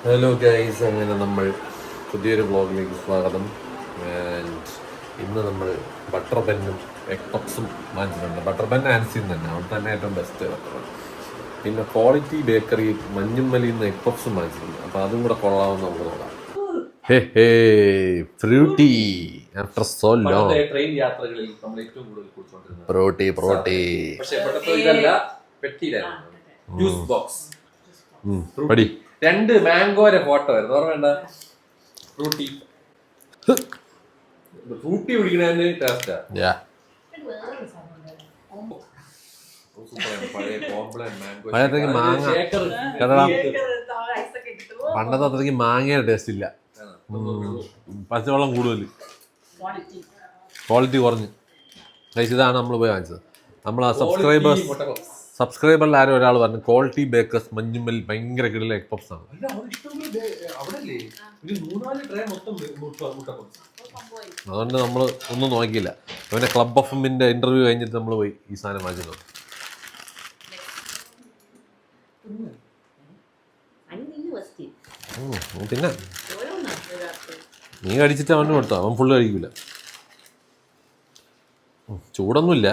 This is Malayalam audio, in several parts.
ഹലോ ഗൈസ്, അങ്ങനെ നമ്മൾ പുതിയൊരു വ്ളോഗിലേക്ക് സ്വാഗതം. ആൻഡ് ഇന്ന് നമ്മൾ ബട്ടർ പെന്നും എഗ് പപ്സും വാങ്ങിച്ചിട്ടുണ്ട്. ബട്ടർ പെൻ ആൻസിൽ തന്നെ, അവിടെ തന്നെ ഏറ്റവും ബെസ്റ്റ് ബട്ടർ പെൻ. പിന്നെ ക്വാളിറ്റി ബേക്കറി മഞ്ഞുമ്മലിൽ നിന്ന് എഗ് പപ്സും വാങ്ങിച്ചിട്ടുണ്ട്. അപ്പോൾ അതും കൂടെ കൊള്ളാമെന്ന് നമുക്ക് നോക്കാം. Hey hey Frooti after so long. Train യാത്രകളിൽ നമ്മൾ ഏറ്റവും കൂടുതൽ കുടിച്ചുകൊണ്ടിരുന്നത് പ്രോട്ടി പക്ഷേ പെട്ടെന്ന് ഇതല്ല, പെട്ടിയിലായിരുന്നു ജ്യൂസ് ബോക്സ്. പടി 2 മാംഗോയുടെ ഫോട്ടോ ആയിരുന്നു, ഓർമ്മ? ഫ്രൂട്ടി ഫ്രൂട്ടി കുടിക്കണതിന് ടേസ്റ്റാ. പഴയത്തേക്ക് മാങ്ങ കേട്ടടാ, പണ്ടത്തെ അത്രയ്ക്ക് മാങ്ങയുടെ ടേസ്റ്റ് ഇല്ല. പച്ചവെള്ളം കൂടുതൽ, ക്വാളിറ്റി കുറഞ്ഞ്. ഇതാണ് നമ്മൾ പോയി വാങ്ങിച്ചത്. നമ്മൾ ആ സബ്സ്ക്രൈബറിൽ ആരും ഒരാൾ പറഞ്ഞു ക്വാളിറ്റി ബേക്കേഴ്സ് മഞ്ഞുമ്മൽ ഭയങ്കര കിടില എഗ് പപ്സ് ആണ്. അതുകൊണ്ട് നമ്മൾ ഒന്നും നോക്കിയില്ല. അവൻ്റെ ക്ലബ് ഓഫ് എമ്മിൻ്റെ ഇന്റർവ്യൂ കഴിഞ്ഞിട്ട് നമ്മൾ പോയി ഈ സാധനം വാങ്ങിച്ചത്. പിന്നെ നീ കഴിച്ചിട്ട് അവന് കൊടുത്തോ, അവൻ ഫുള്ള് കഴിക്കില്ല. ചൂടൊന്നുമില്ല.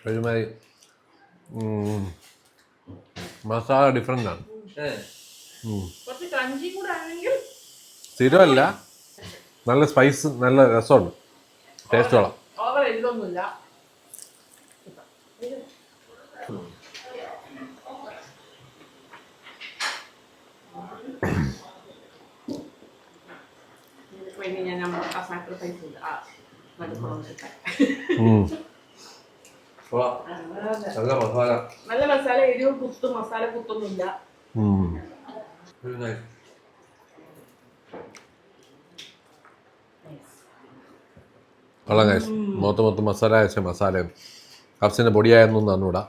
ഒരുമാതിരി മസാല ഡിഫറെൻ്റ് ആണ്. സ്ഥിരമല്ല, നല്ല സ്പൈസ്, നല്ല രസമുണ്ട്, ടേസ്റ്റ് കൊള്ളാം. നല്ല മസാല, എരിവ് കുത്തും, മസാല കുത്തൊന്നുമില്ല. കൊള്ളാം കഴിച്ചു. മൊത്തം മസാല കഴിച്ച മസാലയും കപ്സിൻ്റെ പൊടിയായെന്നൊന്നും തന്നൂടാ.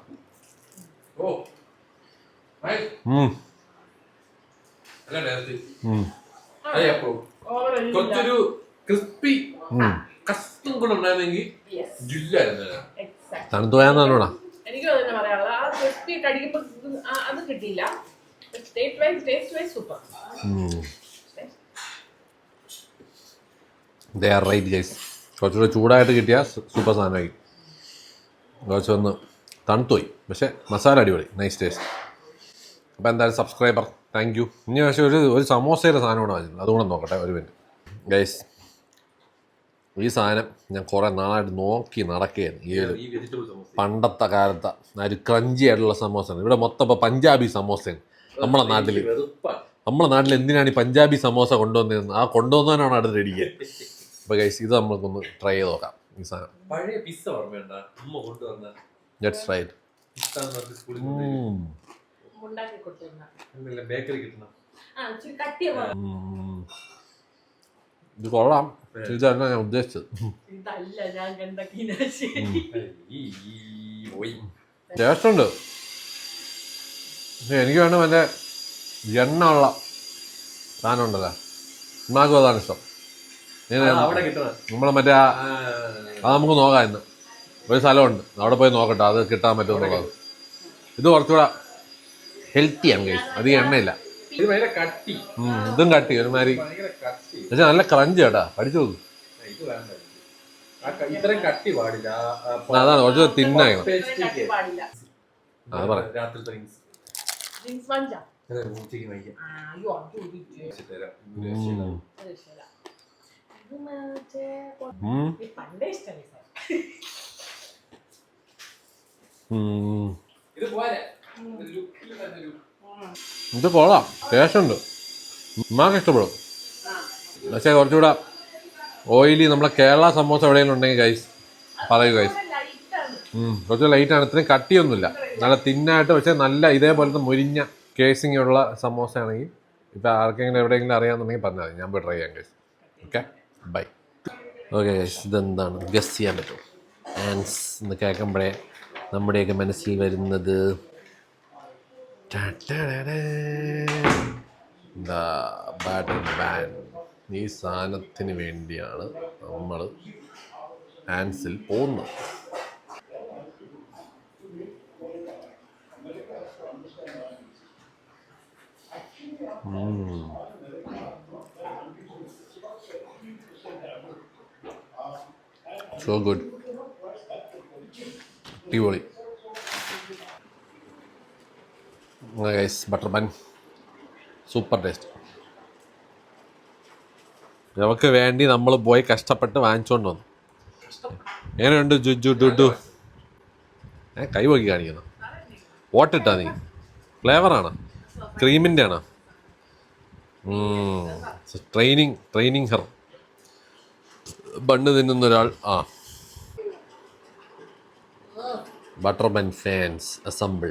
കുറച്ചൊരു ക്രിസ്പി കഷ്ണം കൂടെ ഉണ്ടായിരുന്നെങ്കിൽ തണുത്തു പോയാന്ന് തന്നൂടാ. എനിക്കും അതന്നെ പറയാനുള്ളത്. ആ ക്രിസ്പി കടിക്കുമ്പോൾ അത് കിട്ടിയില്ല. Taste wise super. They are right guys. കുറച്ചുകൂടെ ചൂടായിട്ട് കിട്ടിയാൽ സൂപ്പർ സാധനമായി. കുറച്ചൊന്ന് തണുത്തുപോയി, പക്ഷേ മസാല അടിപൊളി, നൈസ് ടേസ്റ്റ്. അപ്പോൾ എന്തായാലും സബ്സ്ക്രൈബർ താങ്ക് യു. ഇനി പക്ഷേ ഒരു സമോസയുടെ സാധനം കൂടെ വാങ്ങിച്ചിട്ടുണ്ട്, അതുകൂടെ നോക്കട്ടെ ഒരു മിനിറ്റ് ഗൈസ്. ഈ സാധനം ഞാൻ കുറേ നാളായിട്ട് നോക്കി നടക്കുകയായിരുന്നു. ഈ ഒരു പണ്ടത്തെ കാലത്തെ ഒരു ക്രഞ്ചി ആയിട്ടുള്ള സമോസയാണ്. ഇവിടെ മൊത്തം ഇപ്പോൾ പഞ്ചാബി സമോസയാണ് നമ്മളെ നാട്ടിൽ. എന്തിനാണ് ഈ പഞ്ചാബി സമോസ കൊണ്ടുവന്നതെന്ന് ആ കൊണ്ടുവന്നവനാണ് അടുത്ത് റെഡിക്കുക. അപ്പോൾ ഗൈസ് ഇത് നമ്മൾക്കൊന്ന് ട്രൈ ചെയ്ത് നോക്കാം. ഈ സാധനം പഴയ പിസ്സ ഓർമ്മയുണ്ടോ? അമ്മ കൊണ്ടുവന്ന ലെറ്റ്സ് ട്രൈ ഇറ്റ്. ബേക്കറി കിട്ടണം. ഇത് കൊള്ളാം. ഇതല്ല ഞാൻ ഉദ്ദേശിച്ചത്. ടേസ്റ്റ് ഉണ്ട്. എനിക്ക് വേണ്ട മറ്റേ എണ്ണ ഉള്ള സാധനം ഉണ്ടല്ലോ, ഉമ്മാക്കും അതാണ് ഇഷ്ടം. നമ്മളെ മറ്റേ അത് നമുക്ക് നോക്കാം. ഇന്ന് ഒരു സ്ഥലമുണ്ട്, അവിടെ പോയി നോക്കട്ടെ അത് കിട്ടാൻ പറ്റുമെന്നുള്ളത്. ഇത് കുറച്ചുകൂടെ ഹെൽത്തിയാണ് കഴിച്ചു, അധികം എണ്ണയില്ല. ഇതും കട്ടി ഒരുമാതിരി, പക്ഷെ നല്ല ക്രഞ്ച് കേട്ടാ. പഠിച്ചു നോക്കും. അതാണ് കുറച്ച് തിന്നായി. അത് പറയാം. ഇത് കൊള്ളാം, ടേസ്റ്റ് ഉണ്ട്, ഉമ്മാക്ക് ഇഷ്ടപ്പെടും. പക്ഷേ കുറച്ചുകൂടെ ഓയിലി നമ്മളെ കേരള സമോസ എവിടെയെങ്കിലും ഉണ്ടെങ്കിൽ ഗൈസ് പറയൂ ഗൈസ്. കുറച്ച് ലൈറ്റാണ്, ഇത്രയും കട്ടിയൊന്നുമില്ല, നല്ല തിന്നായിട്ട്. പക്ഷേ നല്ല ഇതേപോലത്തെ മുരിഞ്ഞ കേസിങ് ഉള്ള സമോസ ആണെങ്കിൽ ഇപ്പോൾ ആർക്കെങ്കിലും എവിടെയെങ്കിലും അറിയാമെന്നുണ്ടെങ്കിൽ പറഞ്ഞാൽ മതി, ഞാൻ പോയി ട്രൈ ചെയ്യാം guys. Okay bye. Okay guys, ഇതെന്താണ് ഗസ് ചെയ്യാൻ പറ്റും? ആൻസ് എന്ന് കേൾക്കുമ്പോഴേ നമ്മുടെയൊക്കെ മനസ്സിൽ വരുന്നത് ബാറ്റർ ബാൻ. ഈ സാധനത്തിന് വേണ്ടിയാണ് നമ്മൾ ആൻസിൽ പോകുന്നത്. സോ ഗുഡ്, അടിപൊളി. Guys, butter bun super taste. നമുക്ക് വേണ്ടി നമ്മൾ പോയി കഷ്ടപ്പെട്ട് വാങ്ങിച്ചുകൊണ്ട് വന്നു. എങ്ങനെയുണ്ട് ജുജു ഡുഡു? കൈ പോക്കി കാണിക്കുന്നു. ഓട്ടിട്ടാ നീ? ഫ്ലേവറാണ്, ക്രീമിൻ്റെ ആണോ? Training her. ബണ്ണ് തിന്നുന്ന ഒരാൾ. Butter bun fans assemble.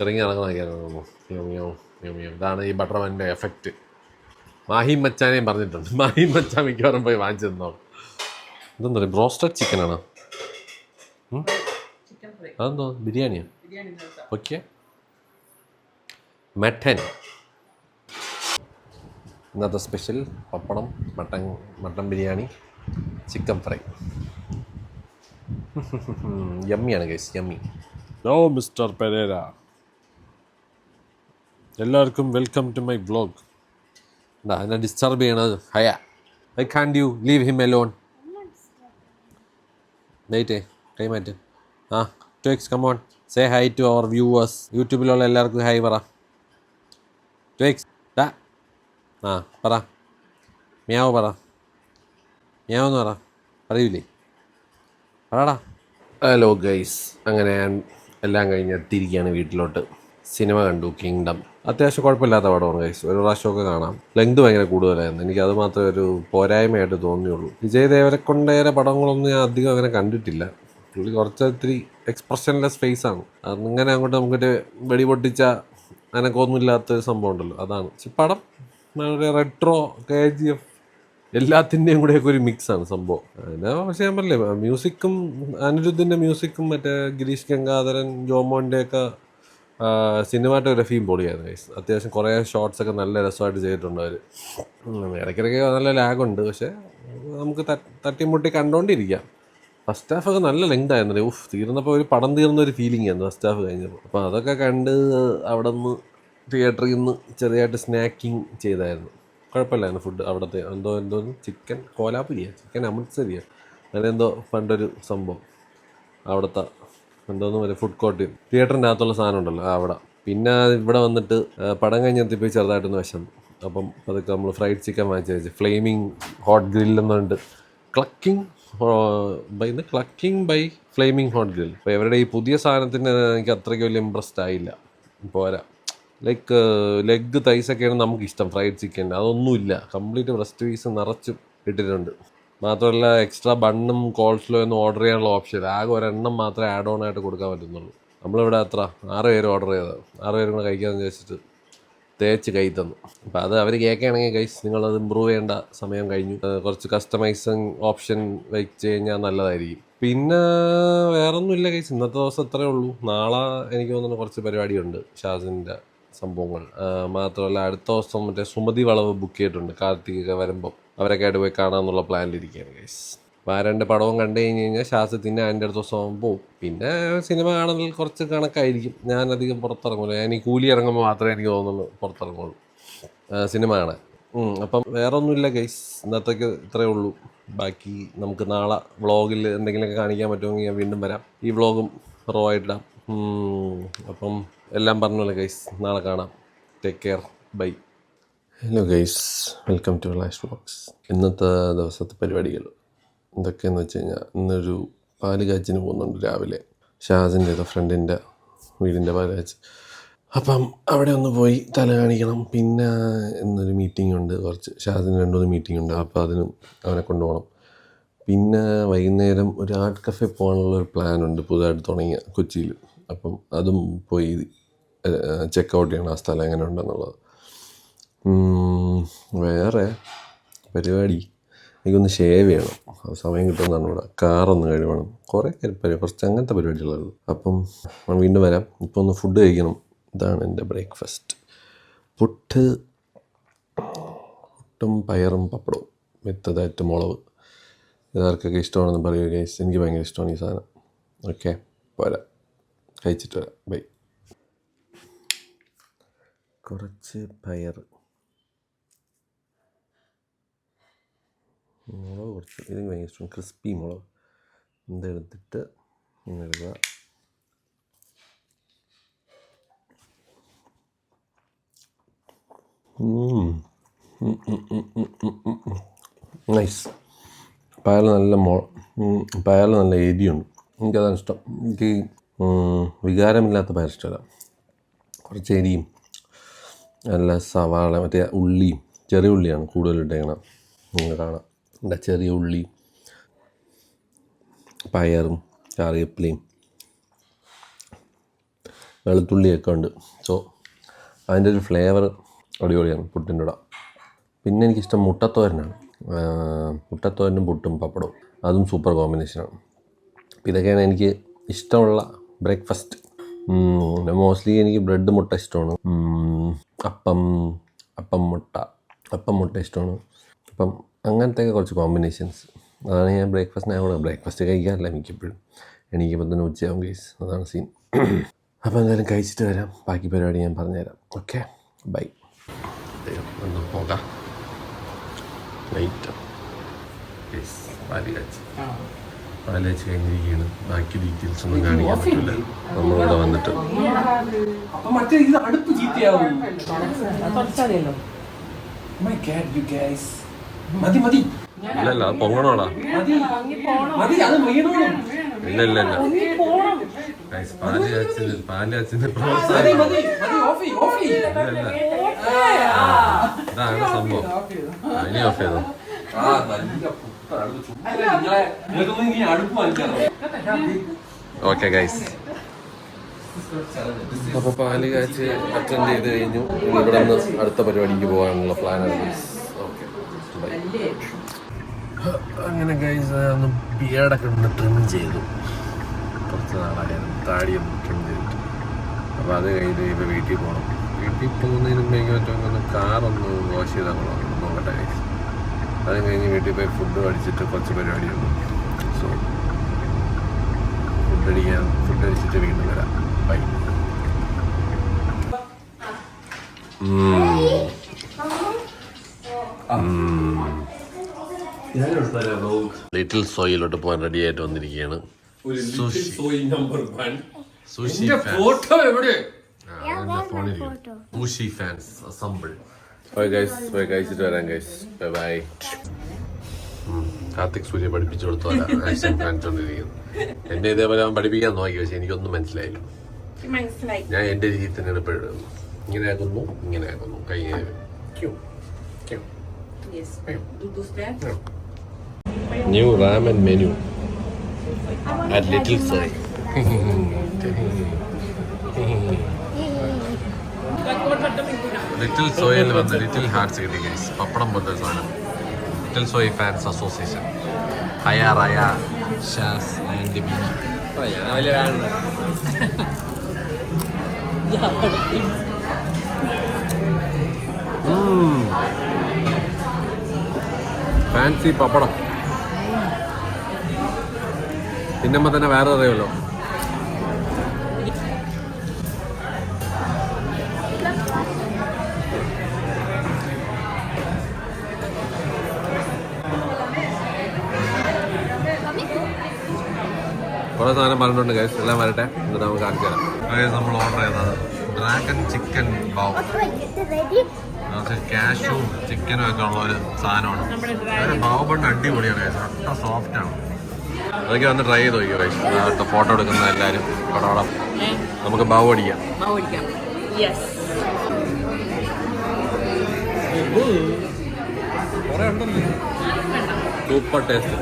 ഇറങ്ങി നടക്കുന്ന ഇതാണ് ഈ ബട്ടർ ബണ്ണിൻ്റെ എഫക്റ്റ്. മാഹിം മച്ചാനേയും പറഞ്ഞിട്ടുണ്ട്. മാഹിം മച്ചാൻ മിക്കവാറും പോയി വാങ്ങിച്ചു തന്നോളൂ. ഇതെന്താ പറയുക, ബ്രോസ്റ്റഡ് ചിക്കനാണോ? അതെന്തോ ബിരിയാണിയോ? Okay, mutton. ഇന്നത്തെ special pappadam, mutton biryani, chicken fry. യമ്മിയാണ് guys, yummy. Hello mister Pereira, എല്ലാവർക്കും വെൽക്കം ടു മൈ വ്ലോഗ്. എന്താ എന്നെ ഡിസ്റ്റർബ് ചെയ്യണത്? ഹയ, I can't you leave him alone? Wait, time ആയിട്ട്. Twix come on, say hi to our viewers. യൂട്യൂബിലുള്ള എല്ലാവർക്കും ഹൈ പറ. ട്വിക്സ് പറ, മ്യാവ് പറ, മ്യാവെന്ന് പറ. പറയൂലേ? പറടാ. ഹലോ ഗൈസ്, അങ്ങനെ എല്ലാം കഴിഞ്ഞ് എത്തിയിരിക്കുകയാണ് വീട്ടിലോട്ട്. സിനിമ കണ്ടു, കിങ്ഡം. അത്യാവശ്യം കുഴപ്പമില്ലാത്ത പടമാണ് ഗൈസ്. ഒരു പ്രാവശ്യമൊക്കെ കാണാം. ലെങ്ത് ഭയങ്കര കൂടുതലായിരുന്നു. എനിക്ക് അത് മാത്രമേ ഒരു പോരായ്മയായിട്ട് തോന്നിയുള്ളൂ. വിജയ് ദേവരക്കൊണ്ടയുടെ പടങ്ങളൊന്നും ഞാൻ അധികം അങ്ങനെ കണ്ടിട്ടില്ല. പുള്ളി കുറച്ചൊത്തിരി എക്സ്പ്രഷൻലെസ് ഫേസാണ്. അങ്ങനെ അങ്ങോട്ട് നമുക്കൊരു വെടി പൊട്ടിച്ച അനക്കൊന്നുമില്ലാത്തൊരു സംഭവം ഉണ്ടല്ലോ, അതാണ്. പക്ഷെ പടം ഒരു റെട്രോ KGF എല്ലാത്തിൻ്റെയും കൂടെയൊക്കെ ഒരു മിക്സാണ് സംഭവം. അതിന് പക്ഷേ ഞാൻ പറഞ്ഞില്ലേ, മ്യൂസിക്കും അനിരുദ്ധിൻ്റെ മ്യൂസിക്കും മറ്റേ ഗിരീഷ് ഗംഗാധരൻ, ജോമോൻ്റെയൊക്കെ സിനിമാറ്റോഗ്രഫിയും പൊളിയായിരുന്നു ഗൈസ്. അത്യാവശ്യം കുറേ ഷോട്ട്സൊക്കെ നല്ല രസമായിട്ട് ചെയ്തിട്ടുണ്ട് അവർ. ഇടയ്ക്കിടയ്ക്ക് നല്ല ലാഗുണ്ട്, പക്ഷേ നമുക്ക് തട്ടിമുട്ടി കണ്ടുകൊണ്ടിരിക്കാം. ഫസ്റ്റ് ഹാഫൊക്കെ നല്ല ലെങ്ത് ആയിരുന്നു. തീർന്നപ്പോൾ ഒരു പടം തീർന്ന ഒരു ഫീലിംഗ് ആയിരുന്നു ഫസ്റ്റ് ഹാഫ് കഴിഞ്ഞപ്പോൾ. അപ്പോൾ അതൊക്കെ കണ്ട് അവിടെ നിന്ന് തിയേറ്ററിൽ നിന്ന് ചെറിയതായിട്ട് സ്നാക്കിങ് ചെയ്തായിരുന്നു. കുഴപ്പമില്ലായിരുന്നു ഫുഡ് അവിടുത്തെ. എന്തോ ചിക്കൻ കോലാപ്പുരിയാണ്, ചിക്കൻ അമൃത്സരിയ, അങ്ങനെ എന്തോ പണ്ടൊരു സംഭവം അവിടുത്തെ എന്തോന്നും വരെ ഫുഡ് കോർട്ട് തിയേറ്ററിൻ്റെ അകത്തുള്ള സാധനം ഉണ്ടല്ലോ അവിടെ. പിന്നെ ഇവിടെ വന്നിട്ട് പടം കഴിഞ്ഞെത്തിപ്പോയി ചെറുതായിട്ടൊന്ന് വിശന്നു. അപ്പം അതൊക്കെ നമ്മൾ ഫ്രൈഡ് ചിക്കൻ വാങ്ങിച്ച് വെച്ച് ഫ്ലെയിമിങ് ഹോട്ട് ഗ്രില്ലെന്നുണ്ട്. Clucking by flaming hot grill. അപ്പോൾ ഇവരുടെ ഈ പുതിയ സാധനത്തിന് എനിക്ക് അത്രയ്ക്ക് വലിയ ഇമ്പ്രസ്ഡ് ആയില്ല. പോരാ, ലൈക്ക് ലെഗ് തൈസൊക്കെയാണ് നമുക്കിഷ്ടം ഫ്രൈഡ് ചിക്കൻ. അതൊന്നുമില്ല, കംപ്ലീറ്റ് ബ്രസ്റ്റ് പീസ് നിറച്ചും ഇട്ടിട്ടുണ്ട്. മാത്രമല്ല എക്സ്ട്രാ ബണ്ണും കോൾസ്ലോ ഒന്നും ഓർഡർ ചെയ്യാനുള്ള ഓപ്ഷൻ ആകെ ഒരെണ്ണം മാത്രമേ ആഡ് ഓൺ ആയിട്ട് കൊടുക്കാൻ പറ്റുന്നുള്ളൂ. നമ്മളിവിടെ 6 പേര് ഓർഡർ ചെയ്തത്, 6 പേരും കൂടെ കഴിക്കാമെന്ന് ചോദിച്ചിട്ട് തേച്ച് കൈ തന്നു. അപ്പോൾ അത് അവർ കേൾക്കുകയാണെങ്കിൽ ഗൈസ് നിങ്ങളത് ഇമ്പ്രൂവ് ചെയ്യേണ്ട സമയം കഴിഞ്ഞു. കുറച്ച് കസ്റ്റമൈസിങ് ഓപ്ഷൻ വെച്ച് കഴിഞ്ഞാൽ നല്ലതായിരിക്കും. പിന്നെ വേറൊന്നുമില്ല ഗൈസ്, ഇന്നത്തെ ദിവസം അത്രേ ഉള്ളൂ. നാളെ എനിക്ക് തോന്നുന്നു കുറച്ച് പരിപാടിയുണ്ട്, ഷാസിൻ്റെ സംഭവങ്ങൾ. മാത്രമല്ല അടുത്ത ദിവസം മറ്റേ സുമതി വളവ് ബുക്ക് ചെയ്തിട്ടുണ്ട്. കാർത്തികൊക്കെ വരുമ്പം അവരൊക്കെ ആയിട്ട് പോയി കാണാമെന്നുള്ള പ്ലാനിലിരിക്കുകയാണ് ഗൈസ്. അപ്പോൾ ആ 2 പടവും കണ്ടു കഴിഞ്ഞ് കഴിഞ്ഞാൽ ഷാസത്തിൻ്റെ അതിൻ്റെ അടുത്ത ദിവസം പോവും. പിന്നെ സിനിമ കാണുന്നതിൽ കുറച്ച് കണക്കായിരിക്കും. ഞാനധികം പുറത്തിറങ്ങില്ല. ഞാൻ ഈ കൂലി ഇറങ്ങുമ്പോൾ മാത്രമേ എനിക്ക് തോന്നുന്നു പുറത്തിറങ്ങുള്ളൂ സിനിമ കാണാൻ. അപ്പം വേറെ ഒന്നുമില്ല ഗൈസ്, ഇന്നത്തേക്ക് ഇത്രയേ ഉള്ളൂ. ബാക്കി നമുക്ക് നാളെ വ്ളോഗിൽ എന്തെങ്കിലുമൊക്കെ കാണിക്കാൻ പറ്റുമെങ്കിൽ ഞാൻ വീണ്ടും വരാം. ഈ വ്ളോഗും റോ ആയിട്ടിടാം. അപ്പം എല്ലാം പറഞ്ഞല്ലോ ഗൈസ്, നാളെ കാണാം. Take care, bye. Hello guys, welcome to life vlogs. ഇന്നത്തെ ദിവസത്തെ പരിപാടികൾ എന്തൊക്കെയെന്ന് വെച്ച് കഴിഞ്ഞാൽ, ഇന്നൊരു പാല് കാച്ചിന് പോകുന്നുണ്ട് രാവിലെ. ഷാസിൻ്റെ ഫ്രണ്ടിൻ്റെ വീടിൻ്റെ പാല് കാച്ച്. അപ്പം അവിടെ ഒന്ന് പോയി തല കാണിക്കണം. പിന്നെ ഇന്നൊരു മീറ്റിംഗ് ഉണ്ട്, കുറച്ച് ഷാസിന് 2-3 മീറ്റിംഗ് ഉണ്ട്. അപ്പോൾ അതിനും അവനെ കൊണ്ടുപോകണം. പിന്നെ വൈകുന്നേരം ഒരു ആർട്ട് കഫേ പോകാനുള്ളൊരു പ്ലാനുണ്ട്, പുതുതായിട്ട് തുടങ്ങിയ കൊച്ചിയിൽ. അപ്പം അതും പോയി ചെക്കൗട്ട് ചെയ്യണം ആ സ്ഥലം എങ്ങനെ ഉണ്ടെന്നുള്ളത്. വേറെ പരിപാടി എനിക്കൊന്ന് ഷേവ് ചെയ്യണം. സമയം കിട്ടുമെന്നാണ് ഇവിടെ. കാറൊന്ന് കഴുകണം, കുറേ കുറച്ച് അങ്ങനത്തെ പരിപാടികളുള്ളൂ. അപ്പം ഞാൻ വീണ്ടും വരാം. ഇപ്പോൾ ഒന്ന് ഫുഡ് കഴിക്കണം. ഇതാണ് എൻ്റെ ബ്രേക്ക്ഫാസ്റ്റ്. പുട്ടും പയറും പപ്പടവും വിത്തതായിട്ട് മുളക്. ഇതാർക്കൊക്കെ ഇഷ്ടമാണെന്ന് പറയുക ഗൈസ്. എനിക്ക് ഭയങ്കര ഇഷ്ടമാണ് ഈ സാധനം. ഓക്കെ, പോരാ, കഴിച്ചിട്ട് വരാം. ബൈ. കുറച്ച് പയർ, മുളക് കുറച്ച്, ഇതെനിക്ക് ഭയങ്കര ഇഷ്ടമാണ്. ക്രിസ്പി മുളക് എന്തെടുത്തിട്ട് ഇടുക. നൈസ്. പയറിൽ നല്ല എരിയുണ്ട്. എനിക്കതാണ് ഇഷ്ടം. എനിക്ക് വികാരമില്ലാത്ത പയർ ഇഷ്ടമല്ല. കുറച്ച് എരിയും നല്ല സവാള, മറ്റേ ഉള്ളിയും, ചെറിയ ഉള്ളിയാണ് കൂടുതലിട്ടേക്കണം. നിങ്ങൾ കാണാം, എൻ്റെ ചെറിയ ഉള്ളി, പയറും കറിവേപ്പിലയും വെളുത്തുള്ളിയൊക്കെ ഉണ്ട്. സോ അതിൻ്റെ ഒരു ഫ്ലേവർ അടിപൊളിയാണ് പുട്ടിൻ്റെ കൂടെ. പിന്നെ എനിക്കിഷ്ടം മുട്ടത്തോരനാണ്. മുട്ടത്തോരനും പുട്ടും പപ്പടവും, അതും സൂപ്പർ കോമ്പിനേഷനാണ്. അപ്പോൾ ഇതൊക്കെയാണ് എനിക്ക് ഇഷ്ടമുള്ള ബ്രേക്ക്ഫാസ്റ്റ്. മോസ്റ്റ്ലി എനിക്ക് ബ്രെഡ് മുട്ട ഇഷ്ടമാണ്. അപ്പം മുട്ട ഇഷ്ടമാണ്. അപ്പം അങ്ങനത്തെയൊക്കെ കുറച്ച് കോമ്പിനേഷൻസ്, അതാണ് ഞാൻ ബ്രേക്ക്ഫാസ്റ്റ് കഴിക്കാറില്ല മിക്കപ്പോഴും. എനിക്കിപ്പോൾ തന്നെ ഉച്ചയാവും ഗൈസ്, അതാണ് സീൻ. അപ്പോൾ എന്തായാലും കഴിച്ചിട്ട് വരാം. ബാക്കി പരിപാടി ഞാൻ പറഞ്ഞുതരാം. Okay, bye. ഒന്ന് പോകാം. ലൈറ്റ് പാല് കാച്ച് കഴിഞ്ഞിരിക്കുകയാണ്. ബാക്കി ഡീറ്റെയിൽസ് ഒന്നും കാണിക്കാൻ പറ്റില്ല. നമ്മളിവിടെ വന്നിട്ട് ഇല്ലല്ല, അത് പൊങ്ങണോടാ. ഇല്ല പാല് കാച്ചിന് ഇതാണ് സംഭവം. ഇനി ഓഫ് ചെയ്തോ. ഓക്കെ ഗൈസ്, അപ്പോൾ പാല് കാച്ച് അറ്റൻഡ് ചെയ്ത് കഴിഞ്ഞു. ഇവിടെ നിന്ന് അടുത്ത പരിപാടിക്ക് പോകാനുള്ള പ്ലാനാണ് ഗൈസ്. ഓക്കെ, അങ്ങനെ ഗൈസ് ഒന്ന് ബിയർഡൊക്കെ ഒന്ന് ട്രിം ചെയ്തു. കുറച്ച് നാളായിരുന്നു താടിയൊന്ന് ട്രിം ചെയ്തിട്ട്. അപ്പോൾ അത് കഴിഞ്ഞ് ഇപ്പോൾ വീട്ടിൽ പോകണം. വീട്ടിൽ പോകുന്നതിന് മുമ്പ് എനിക്ക് പറ്റുമെന്ന് കാറൊന്ന് വാഷ് ചെയ്താൽ നോക്കട്ടെ ഗൈസ്. അത് കഴിഞ്ഞ് വീട്ടിൽ പോയി ഫുഡ് കഴിച്ചിട്ട് കുറച്ച് പരിപാടിയുണ്ട്. സോ ഫുഡ് അടിച്ചിട്ട് വീണ്ടും വരാം. ബൈ. ലിറ്റിൽ സോയിലോട്ട് പോകാൻ റെഡി ആയിട്ട് വന്നിരിക്കുകയാണ്. Sushi fans assemble. പോയി കഴിച്ചിട്ട് വരാം guys. Bye bye. Karthik Surya പഠിപ്പിച്ചു കൊടുത്തോല ആക്ഷൻ കാണിച്ചോണ്ടിരിക്കുന്നു. എന്നെ ഇതേപോലെ അവൻ പഠിപ്പിക്കാൻ നോക്കി, പക്ഷെ എനിക്കൊന്നും മനസ്സിലായില്ല. ഞാൻ എന്റെ രീതിയിൽ തന്നെയാണ് ഇപ്പോഴും. ഇങ്ങനെ ആക്കുന്നു കൈ. New ramen menu at little soy. Little സോയിൽ വന്ന് ലിറ്റിൽ ഹാർട്സ് കിട്ടി ഗൈസ്. പപ്പടം പോലത്തെ സാധനം. Little soy fans association. റയ ഷാസ് ആൻഡ് ബി. ഫാൻസി പപ്പടം തിന്നുമ്പോൾ തന്നെ വേറെ അറിയുമല്ലോ. കുറേ സാധനം പറഞ്ഞിട്ടുണ്ട് ഗൈസ്, എല്ലാം വരട്ടെ, എന്നിട്ട് നമുക്ക് കാണിച്ചു തരാം. നമ്മൾ ഓർഡർ ചെയ്തത് ഡ്രാഗൺ ചിക്കൻ ബാവ്. കാഷ്യൂ ചിക്കനും ഒക്കെ ഉള്ള ഒരു സാധനമാണ്. ബാവ് ബണ്ണ് അടിപൊളിയാണ് ഗൈസ്, അത്ര സോഫ്റ്റ് ആണ്. അതൊക്കെ വന്ന് ട്രൈ ചെയ്ത് നോക്കിയോ ഗൈസ്. അടുത്ത ഫോട്ടോ എടുക്കുന്ന എല്ലാവരും പടവടം നമുക്ക് ബാവ് അടിക്കാം. Super taste.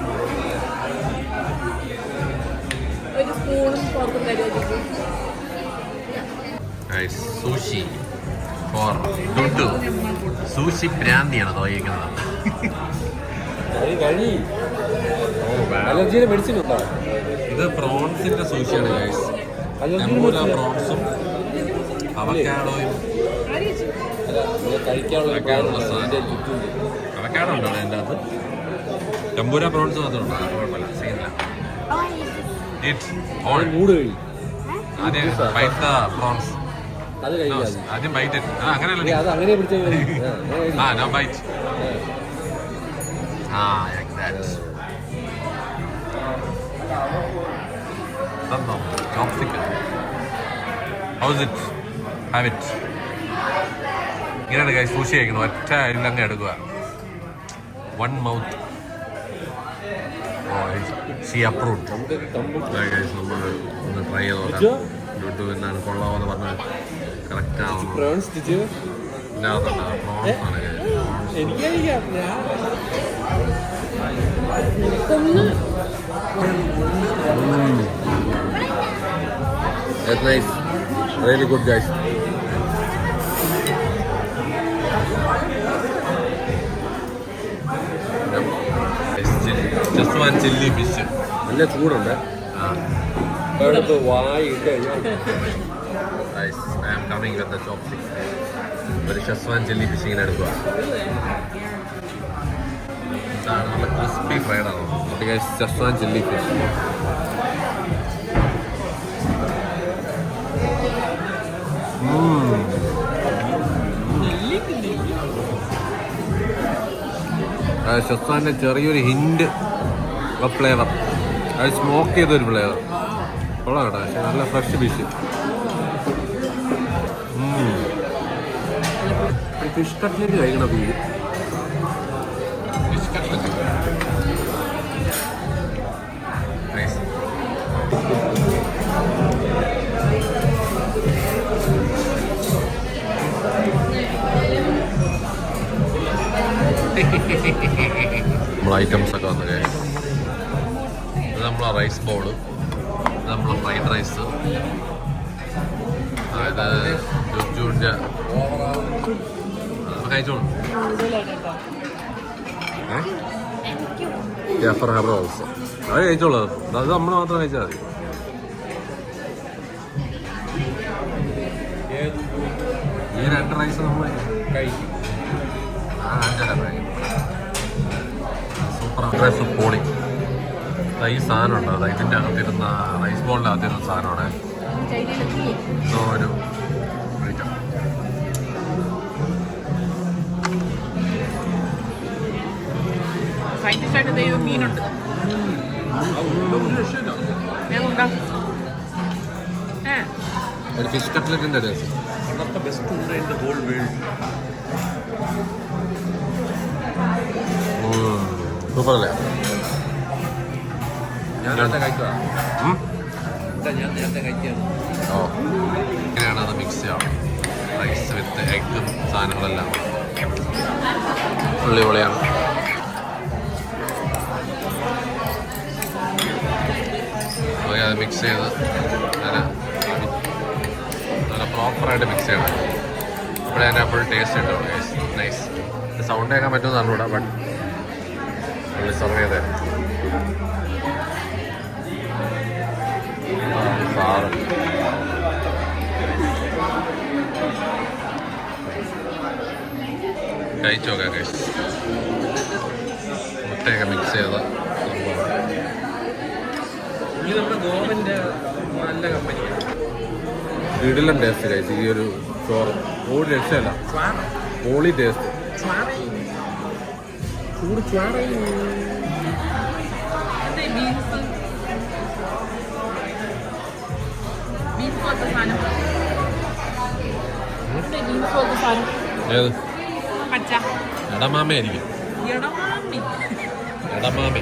സൂഷി ഫോർ ഡുഡു. സൂഷി പ്രാന്തിയാണ് തോന്നിയിരിക്കുന്നത്. അലർജിയുടെ മെഡിസിൻ ഉണ്ടോ? ഇത് പ്രോൺസിന്റെ സൂഷിയാണ് ഗൈസ്. ടെമ്പൂര പ്രോൺസും അവക്കാഡോയും കഴിക്കാനുള്ള അവക്കാഡോ ഉണ്ടോ അതിൻ്റെ അകത്ത്? ടെമ്പൂര പ്രോൺസ് മാത്രമുണ്ടോ? കുഴപ്പമില്ല, സീനില്ല. മൂട് കഴിയും. ആദ്യം ബൈറ്റ് ദ പ്രോൺസ്. അത് കഴിക്കാതെ ആദ്യം ബൈറ്റ് ഇട്ട് അങ്ങനെയല്ല. അത് അങ്ങനെ പിടിച്ചാൽ നോ ബൈറ്റ്. like that. തന്നോ chopstick. House it? Have it. ഇങ്ങനെയാണ് ഗൈസ് സൂഷി കഴിക്കണം. ഒറ്റ അരിലങ്ങ് എടുക്കുക. One mouth. She approved. Guys നമ്മൾ ഒന്ന് ട്രൈ ചെയ്ത് നോക്കാം. യൂട്യൂബ് എന്താണ് കൊള്ളാമെന്ന് പറഞ്ഞാൽ കറക്റ്റ് ആവുന്നു. പ്രോൺസ് ആണ് എനിക്കറിയാം. That's nice. Really good, guys. Just one chili fish. നല്ല ചൂടുണ്ട്. എടുത്ത് വായി ഇട്ട് കഴിഞ്ഞാൽ Guys, I am coming with the chopsticks. ഒരു ഷെസ്വാൻ ചില്ലി ഫിഷ് ഇങ്ങനെ എടുക്കുക. ഇതാണ് നല്ല ക്രിസ്പി ഫ്രൈഡ് ആണ്. Guys Schezwan chilli fish. ഷെസ്വാൻ്റെ ചെറിയൊരു ഹിൻഡ് ഫ്ലേവർ. അത് സ്മോക്ക് ചെയ്തൊരു ഫ്ലേവർ. കൊള്ളാം കേട്ടോ. പക്ഷേ നല്ല ഫ്രഷ് ഫിഷ്. ഫിഷ് കട്ട്ലറ്റ് കഴിക്കണം. Fish cutlet nice. നമ്മളെ ഐറ്റംസ് ഒക്കെ വന്നു കഴിയും. ഇത് നമ്മളെ റൈസ് ബോള്, ഇത് നമ്മളെ ഫ്രൈഡ് റൈസ്, അതായത് ജുജുവിൻ്റെ കഴിച്ചോളൂ. ജാഫർ ഹാബർ ഓൾസോ അത് കഴിച്ചോളൂ. അത് നമ്മൾ മാത്രം കഴിച്ചാൽ മതി. ഈ രണ്ട് റൈസ് നമ്മൾ കഴിക്കും. സൂപ്പർ റൈസ് പൊളി. ഈ സാധനം ഉണ്ടോ? അത് ഇതിൻ്റെ അകത്തിരുന്ന റൈസ് ബോളിൻ്റെ അകത്തിരുന്ന സാധനമാണ്. ഒരു മീനുണ്ട്. ഒരു ഫിഷ് കട്ട്ലറ്റിൻ്റെ ടേസ്റ്റ്. സൂപ്പർ അല്ലേ? ഞാൻ നേരത്തെ കഴിക്കുക. ഓ ഇങ്ങനെയാണ് അത് മിക്സ് ചെയ്യാം. റൈസ് വിത്ത് എഗ്ഗും സാധനങ്ങളെല്ലാം പൊളിയാണ്. അത് മിക്സ് ചെയ്ത് നല്ല പ്രോപ്പറായിട്ട് മിക്സ് ചെയ്യണം. ഇവിടെ അതിൻ്റെ ഫുൾ ടേസ്റ്റ് കിട്ടും. നൈസ്. സൗണ്ട് കേൾക്കാൻ പറ്റുമെന്ന് അറിഞ്ഞൂടാ. ബട്ട് പുള്ളി സെർവ് ചെയ്തേ സാറ് കഴിച്ചു നോക്കാം. ഗൈസ് മുട്ടയൊക്കെ മിക്സ് ചെയ്ത് നമ്മുടെ ഗോവൻ്റെ നല്ല കമ്പനിയാണ്. ഇടലൻ ടേസ്റ്റ് കഴിച്ചു. ഈ ഒരു ചോറ് ഒരു രക്ഷയല്ല. Poly taste. ചൂട് ചാറ ഏത് എടമാമയായിരിക്കും. എടമാമ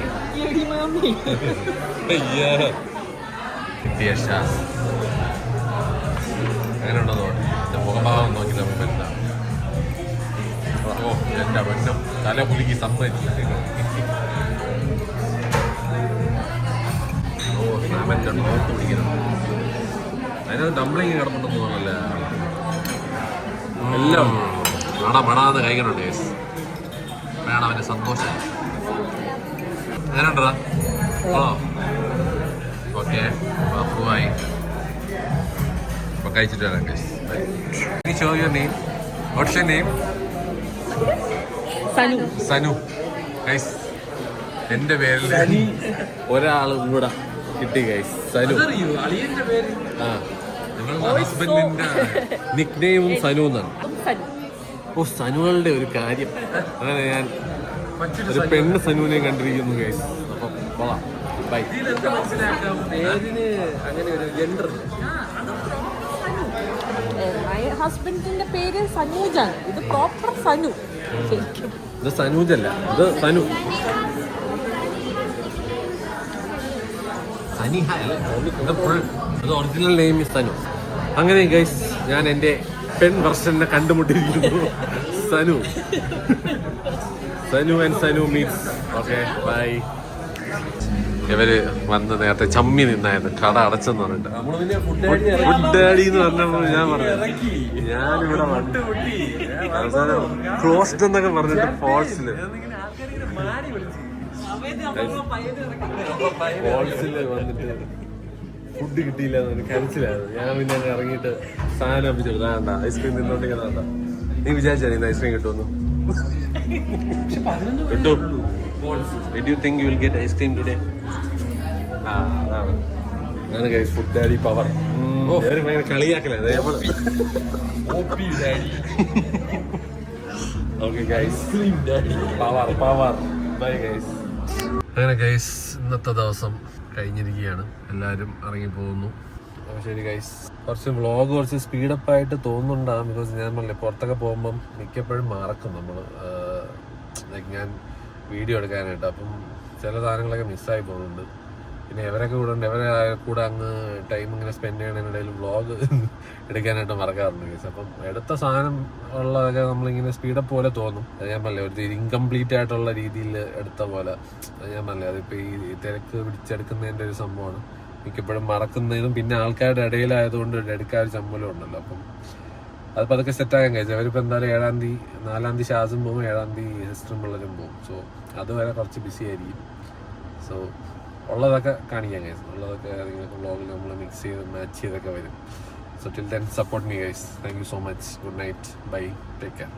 കിട്ടിയ ശ്വാസ് അങ്ങനെയുണ്ടോ നോക്കി. എൻ്റെ മുഖഭാവം നോക്കി നമുക്ക് എന്താണ്. ഓ എൻ്റെ പൊന്നും തല കുലുക്കി സമ്മതിച്ചില്ല. ഓ സാമൻ്റെ നോക്ക് പിടിക്കണം. അതിനകത്ത് ഡംപ്ലിങ് കിടപ്പുണ്ടെന്ന് തോന്നല്ലേ. എല്ലാം മണാന്ന് കഴിക്കണുണ്ട്. വേണം അവൻ്റെ സന്തോഷം. ഞാനുണ്ടോ ഓക്കെ ബാപ്പുമായി അപ്പൊ കഴിച്ചിട്ട് വരാം guys. Show your name. What's your name? Sanu. Guys എന്റെ പേരിൽ ഒരാൾ കൂടെ കിട്ടി ഗൈസ്. സനു. ആ ഞങ്ങളുടെ ഹസ്ബൻഡിന്റെ നിക് നെയിമും സനു എന്നാണ്. ഓ സനുകളുടെ ഒരു കാര്യം. അങ്ങനെ ഞാൻ ഒരു പെണ്ണ് സനുവിനെ കണ്ടിരിക്കുന്നു ഗൈസ്. അപ്പം കൊള്ളാം. ബൈ. പേരിന് അങ്ങനെ ഒരു ജെൻഡർ ഹസ്ബൻഡിന്റെ പേര് സനൂജാണ്. ഇത് പ്രോപ്പർ സനു. ഇത് സനൂജല്ല, ഇത് സനു. സനിഹ അല്ലേ? ഇത് ഒറിജിനൽ നെയിം ഇസ് സനു. അങ്ങനെ ഗൈസ് ഞാൻ എൻ്റെ പെൺ വെർഷനെ കണ്ടുമുട്ടിയിരിക്കുന്നു. Sanu. Sanu and Sanu meets. Okay bye. ഇവര് വന്ന് നേരത്തെ ചമ്മി നിന്നായിരുന്നു കട അടച്ചെന്ന് പറഞ്ഞിട്ട്. ഫുഡ് ഡാഡി എന്ന് പറഞ്ഞപ്പോൾ ഞാൻ പറഞ്ഞു ഞാനിവിടെ വന്നു ക്ലോസ്ഡ് എന്നൊക്കെ പറഞ്ഞിട്ട് ഫോൾസില് വന്നിട്ട് ഫുഡ് കിട്ടിയില്ല എന്നൊരു കരച്ചിലായിരുന്നു. ഞാൻ പിന്നെ ഇറങ്ങിയിട്ട് സാധനം ഒപ്പിച്ചെടുത്തു. വേണ്ട ഐസ്ക്രീം തിന്നോണ്ടിരിക്കുന്ന വേണ്ട. നീ വിചാരിച്ചാ ഇന്ന് ഐസ്ക്രീം കിട്ടുമെന്ന്? കിട്ടും. Did you think you will get ice cream today? അതാണ് ഗൈസ് ഫുഡ് ഡാഡി പവർ. ഭയങ്കര കളിയാക്കലേ. Okay guys power power. Bye guys. അങ്ങനെ ഗൈസ് ഇന്നത്തെ ദിവസം കഴിഞ്ഞിരിക്കുകയാണ്. എല്ലാവരും ഇറങ്ങിപ്പോകുന്നു. ശരി ഗൈസ്. കുറച്ച് വ്ളോഗ് കുറച്ച് സ്പീഡപ്പ് ആയിട്ട് തോന്നുന്നുണ്ടാകും. ബിക്കോസ് ഞാൻ പറഞ്ഞില്ലേ പുറത്തൊക്കെ പോകുമ്പം മിക്കപ്പോഴും മറക്കും നമ്മൾ ഞാൻ വീഡിയോ എടുക്കാനായിട്ട്. അപ്പം ചില സാധനങ്ങളൊക്കെ മിസ്സായി പോകുന്നുണ്ട്. പിന്നെ ഇവരൊക്കെ കൂടെ ഉണ്ട്. ഇവരെ കൂടെ അങ്ങ് ടൈം ഇങ്ങനെ സ്പെൻഡ് ചെയ്യണതിനിടയിൽ വ്ളോഗ് എടുക്കാനായിട്ട് മറക്കാറുണ്ട് ഗൈസ്. അപ്പം എടുത്ത സാധനം ഉള്ളതൊക്കെ നമ്മളിങ്ങനെ സ്പീഡപ്പ് പോലെ തോന്നും. അത് ഞാൻ പറഞ്ഞില്ലേ ഒരു ഇൻകംപ്ലീറ്റ് ആയിട്ടുള്ള രീതിയിൽ എടുത്ത പോലെ. അത് ഞാൻ പറഞ്ഞില്ലേ അതിപ്പോൾ ഈ തിരക്ക് പിടിച്ചെടുക്കുന്നതിൻ്റെ ഒരു സംഭവമാണ്. മിക്കപ്പോഴും മറക്കുന്നതും പിന്നെ ആൾക്കാരുടെ ഇടയിലായതുകൊണ്ട് എടുക്കാൻ ഒരു ചമ്മലും ഉണ്ടല്ലോ. അപ്പം അതിപ്പോൾ അതൊക്കെ സെറ്റാക്കാൻ കഴിച്ചു. അവരിപ്പോൾ എന്തായാലും 7-ാം തീയതി 4-ാം തീയതി ഷാസും പോകും, 7-ാം തീയതി സിസ്റ്ററും പിള്ളേരും പോകും. സോ അതുവരെ കുറച്ച് ബിസി ആയിരിക്കും. സോ ഉള്ളതൊക്കെ കാണിക്കാൻ കഴിച്ചു. ഉള്ളതൊക്കെ ഏതെങ്കിലും വ്ളോഗിൽ നമ്മൾ മിക്സ് ചെയ്ത് മാച്ച് ചെയ്തൊക്കെ വരും. So till then support me guys. Thank you so much. Good night. Bye. Take care.